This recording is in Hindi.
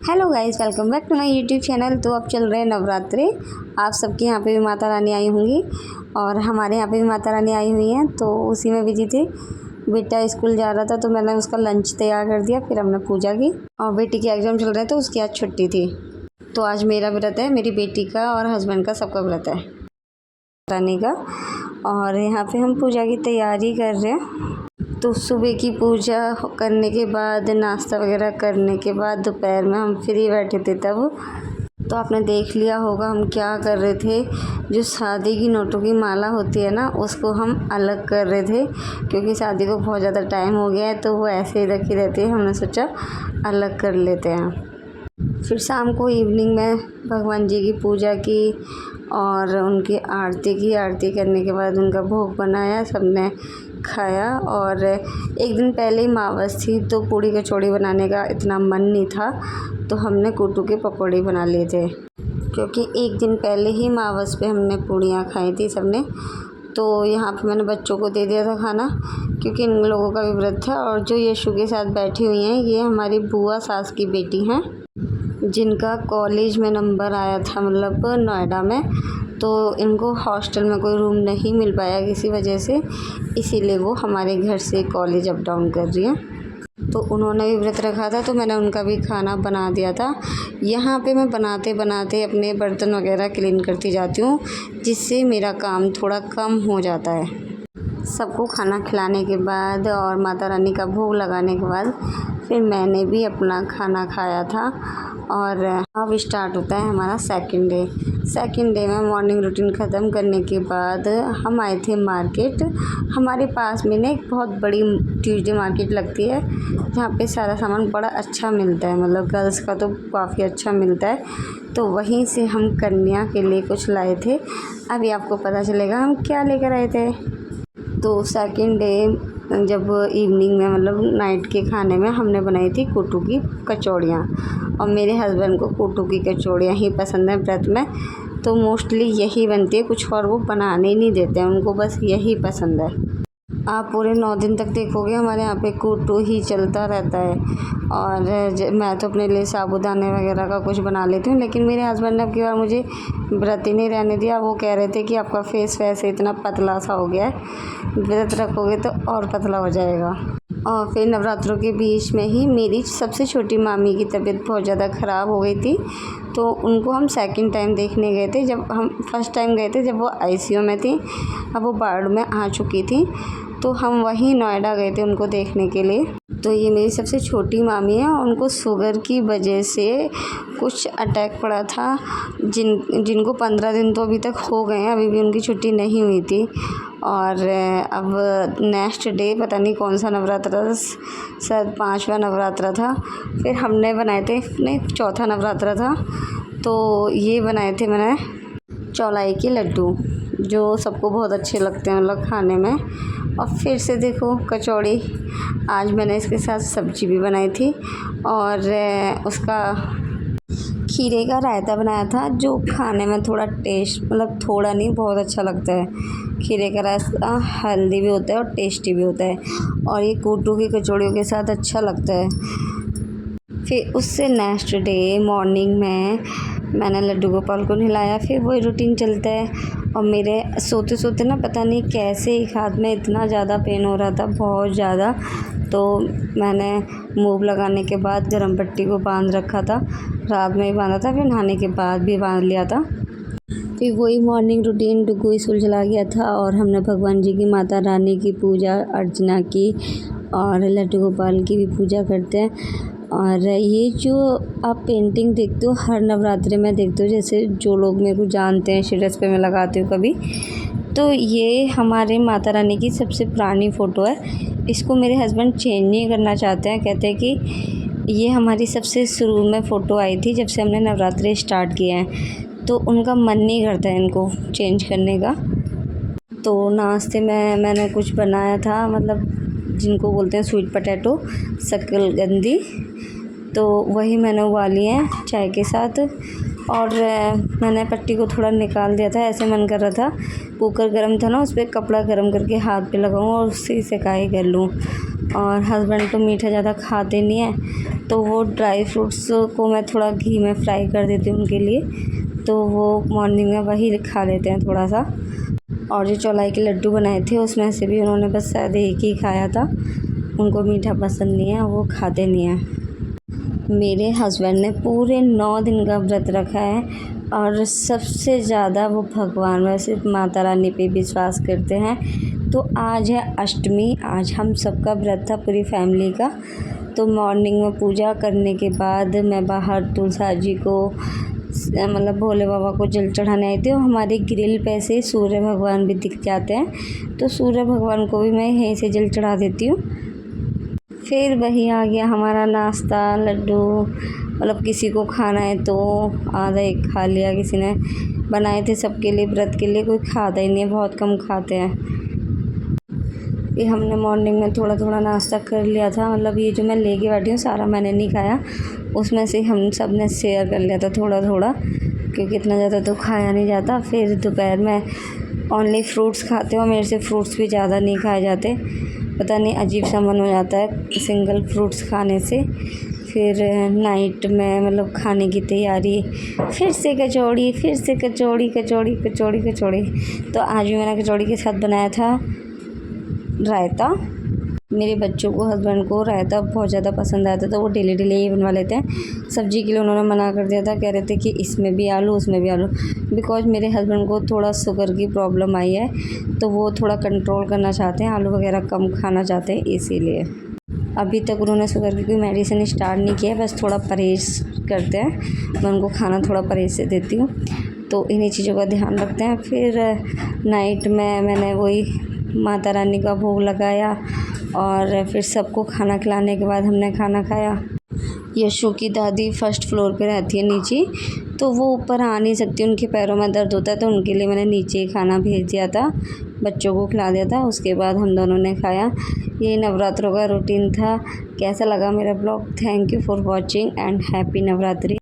Hello guys, welcome back to my YouTube channel. तो अब चल रहे हैं नवरात्रे। आप सबके यहाँ पे भी माता रानी आई होंगी और हमारे यहाँ पे भी माता रानी आई हुई हैं, तो उसी में बिजी थे। बेटा स्कूल जा रहा था तो मैंने उसका लंच तैयार कर दिया, फिर हमने पूजा की। और बेटी के एग्ज़ाम चल रहे थे तो उसकी आज छुट्टी थी। तो आज मेरा व्रत है, मेरी बेटी का और हस्बैंड का, सबका व्रत है रानी का। और यहाँ पे हम पूजा की तैयारी कर रहे हैं। तो सुबह की पूजा करने के बाद, नाश्ता वगैरह करने के बाद दोपहर में हम फ्री बैठे थे तब। तो आपने देख लिया होगा हम क्या कर रहे थे। जो शादी की नोटों की माला होती है ना, उसको हम अलग कर रहे थे, क्योंकि शादी को बहुत ज़्यादा टाइम हो गया है तो वो ऐसे ही रखी रहती है। हमने सोचा अलग कर लेते हैं। फिर शाम को इवनिंग में भगवान जी की पूजा की और उनकी आरती की। आरती करने के बाद उनका भोग बनाया, सबने खाया। और एक दिन पहले ही मावस थी तो पूड़ी कचौड़ी बनाने का इतना मन नहीं था, तो हमने कुटू के पकौड़े बना लिए थे, क्योंकि एक दिन पहले ही मावस पे हमने पूड़ियाँ खाई थी सबने। तो यहाँ पे मैंने बच्चों को दे दिया था खाना, क्योंकि इन लोगों का भी व्रत था। और जो यशु के साथ बैठी हुई हैं, ये हमारी बुआ सास की बेटी हैं, जिनका कॉलेज में नंबर आया था, मतलब नोएडा में। तो इनको हॉस्टल में कोई रूम नहीं मिल पाया किसी वजह से, इसीलिए वो हमारे घर से कॉलेज अप डाउन कर रही हैं। तो उन्होंने भी व्रत रखा था तो मैंने उनका भी खाना बना दिया था। यहाँ पे मैं बनाते बनाते अपने बर्तन वगैरह क्लीन करती जाती हूँ, जिससे मेरा काम थोड़ा कम हो जाता है। सबको खाना खिलाने के बाद और माता रानी का भोग लगाने के बाद फिर मैंने भी अपना खाना खाया था। और अब स्टार्ट होता है हमारा सेकंड डे में मॉर्निंग रूटीन ख़त्म करने के बाद हम आए थे मार्केट। हमारे पास में ना एक बहुत बड़ी ट्यूसडे मार्केट लगती है, जहाँ पे सारा सामान बड़ा अच्छा मिलता है, मतलब गर्ल्स का तो काफ़ी अच्छा मिलता है। तो वहीं से हम कन्या के लिए कुछ लाए थे। अभी आपको पता चलेगा हम क्या लेकर आए थे। तो सेकंड डे जब इवनिंग में, मतलब नाइट के खाने में, हमने बनाई थी कुटू की कचौड़ियाँ। और मेरे हस्बैंड को कुटू की कचौड़ियाँ ही पसंद है व्रत में, तो मोस्टली यही बनती है, कुछ और वो बनाने ही नहीं देते हैं, उनको बस यही पसंद है। आप पूरे 9 दिन तक देखोगे हमारे यहाँ पे कुटू ही चलता रहता है। और मैं तो अपने लिए साबूदाने वगैरह का कुछ बना लेती हूँ, लेकिन मेरे हस्बैंड ने अब की बार मुझे व्रत ही नहीं रहने दिया। वो कह रहे थे कि आपका फेस वैसे इतना पतला सा हो गया है, व्रत रखोगे तो और पतला हो जाएगा। और फिर नवरात्रों के बीच में ही मेरी सबसे छोटी मामी की तबीयत बहुत ज़्यादा ख़राब हो गई थी, तो उनको हम सेकंड टाइम देखने गए थे। जब हम फर्स्ट टाइम गए थे जब वो आईसीयू में थी, अब वो वार्ड में आ चुकी थी, तो हम वहीं नोएडा गए थे उनको देखने के लिए। तो ये मेरी सबसे छोटी मामी है, उनको शुगर की वजह से कुछ अटैक पड़ा था, जिनको 15 दिन तो अभी तक हो गए हैं, अभी भी उनकी छुट्टी नहीं हुई थी। और अब नेक्स्ट डे पता नहीं कौन सा नवरात्रा था, शायद 5वां नवरात्रा था। फिर हमने बनाए थे, नहीं 4था नवरात्रा था, तो ये बनाए थे मैंने चौलाई के लड्डू, जो सबको बहुत अच्छे लगते हैं मतलब खाने में। और फिर से देखो कचौड़ी, आज मैंने इसके साथ सब्जी भी बनाई थी और उसका खीरे का रायता बनाया था, जो खाने में थोड़ा टेस्ट, मतलब थोड़ा नहीं, बहुत अच्छा लगता है। खीरे का रायता हेल्दी भी होता है और टेस्टी भी होता है, और ये कुटू की कचौड़ियों के साथ अच्छा लगता है। फिर उससे नेक्स्ट डे मॉर्निंग में मैंने लड्डू गोपाल को नहलाया, फिर वही रूटीन चलता है। और मेरे सोते सोते ना पता नहीं कैसे एक हाथ में इतना ज़्यादा पेन हो रहा था, बहुत ज़्यादा। तो मैंने मूव लगाने के बाद गरम पट्टी को बांध रखा था, रात में ही बांधा था, फिर नहाने के बाद भी बांध लिया था। फिर वही मॉर्निंग रूटीन, डुगू स्कूल चला गया था और हमने भगवान जी की, माता रानी की पूजा अर्चना की और लड्डू गोपाल की भी पूजा करते हैं। और ये जो आप पेंटिंग देखते हो हर नवरात्रि में देखते हो, जैसे जो लोग मेरे को जानते हैं स्टेटस पे मैं लगाती हूँ कभी, तो ये हमारे माता रानी की सबसे पुरानी फ़ोटो है। इसको मेरे हस्बैंड चेंज नहीं करना चाहते हैं, कहते हैं कि ये हमारी सबसे शुरू में फ़ोटो आई थी जब से हमने नवरात्रि स्टार्ट किए हैं, तो उनका मन नहीं करता है इनको चेंज करने का। तो नाश्ते में मैंने कुछ बनाया था, मतलब जिनको बोलते हैं स्वीट पोटैटो, शकलकंदी, तो वही मैंने उबाली है चाय के साथ। और मैंने पट्टी को थोड़ा निकाल दिया था। ऐसे मन कर रहा था, कुकर गर्म था ना, उस पर कपड़ा गर्म करके हाथ पे लगाऊँ और उससे सेकाई कर लूँ। और हस्बैंड तो मीठा ज़्यादा खाते नहीं हैं, तो वो ड्राई फ्रूट्स को मैं थोड़ा घी में फ्राई कर देती हूँ उनके लिए, तो वो मॉर्निंग में वही खा लेते हैं थोड़ा सा। और जो चौलाई के लड्डू बनाए थे उसमें से भी उन्होंने बस शायद एक ही खाया था, उनको मीठा पसंद नहीं है, वो खाते नहीं हैं। मेरे हस्बैंड ने पूरे 9 दिन का व्रत रखा है और सबसे ज़्यादा वो भगवान में सिर्फ माता रानी पे विश्वास करते हैं। तो आज है अष्टमी, आज हम सबका व्रत था पूरी फैमिली का। तो मॉर्निंग में पूजा करने के बाद मैं बाहर तुलसा जी को मतलब भोले बाबा को जल चढ़ाने आई थी। और हमारे ग्रिल पे से सूर्य भगवान भी दिख जाते हैं, तो सूर्य भगवान को भी मैं यहीं से जल चढ़ा देती हूँ। फिर वही आ गया हमारा नाश्ता, लड्डू, मतलब किसी को खाना है तो आधा एक खा लिया, किसी ने बनाए थे सबके लिए व्रत के लिए, कोई खाता ही नहीं है, बहुत कम खाते हैं। ये हमने मॉर्निंग में थोड़ा थोड़ा नाश्ता कर लिया था, मतलब ये जो मैं लेके बैठी हूँ सारा मैंने नहीं खाया, उसमें से हम सब ने शेयर कर लिया था थोड़ा थोड़ा, क्योंकि इतना ज़्यादा तो खाया नहीं जाता। फिर दोपहर में ओनली फ्रूट्स खाते हो, मेरे से फ्रूट्स भी ज़्यादा नहीं खाए जाते, पता नहीं अजीब सा मन हो जाता है सिंगल फ्रूट्स खाने से। फिर नाइट में मतलब खाने की तैयारी, फिर से कचौड़ी, फिर से कचौड़ी कचौड़ी कचौड़ी कचौड़ी। तो आज भी मैंने कचौड़ी के साथ बनाया था रायता। मेरे बच्चों को, हस्बैंड को रायता बहुत ज़्यादा पसंद आता है, तो वो डेली डेली यही बनवा लेते हैं। सब्ज़ी के लिए उन्होंने मना कर दिया था, कह रहे थे कि इसमें भी आलू उसमें भी आलू, बिकॉज मेरे हस्बैंड को थोड़ा शुगर की प्रॉब्लम आई है, तो वो थोड़ा कंट्रोल करना चाहते हैं, आलू वगैरह कम खाना चाहते हैं, इसीलिए अभी तक उन्होंने शुगर की कोई मेडिसिन स्टार्ट नहीं किया है, बस थोड़ा परहेज़ करते हैं। मैं उनको खाना थोड़ा परहेज़ से देती हूँ, तो इन्हीं चीज़ों का ध्यान रखते हैं। फिर नाइट में मैंने वही माता रानी का भोग लगाया और फिर सबको खाना खिलाने के बाद हमने खाना खाया। यशु की दादी फर्स्ट फ्लोर पे रहती है नीचे, तो वो ऊपर आ नहीं सकती, उनके पैरों में दर्द होता है, तो उनके लिए मैंने नीचे ही खाना भेज दिया था, बच्चों को खिला दिया था, उसके बाद हम दोनों ने खाया। ये नवरात्रों का रूटीन था। कैसा लगा मेरा blog? Thank you for watching and happy Navratri.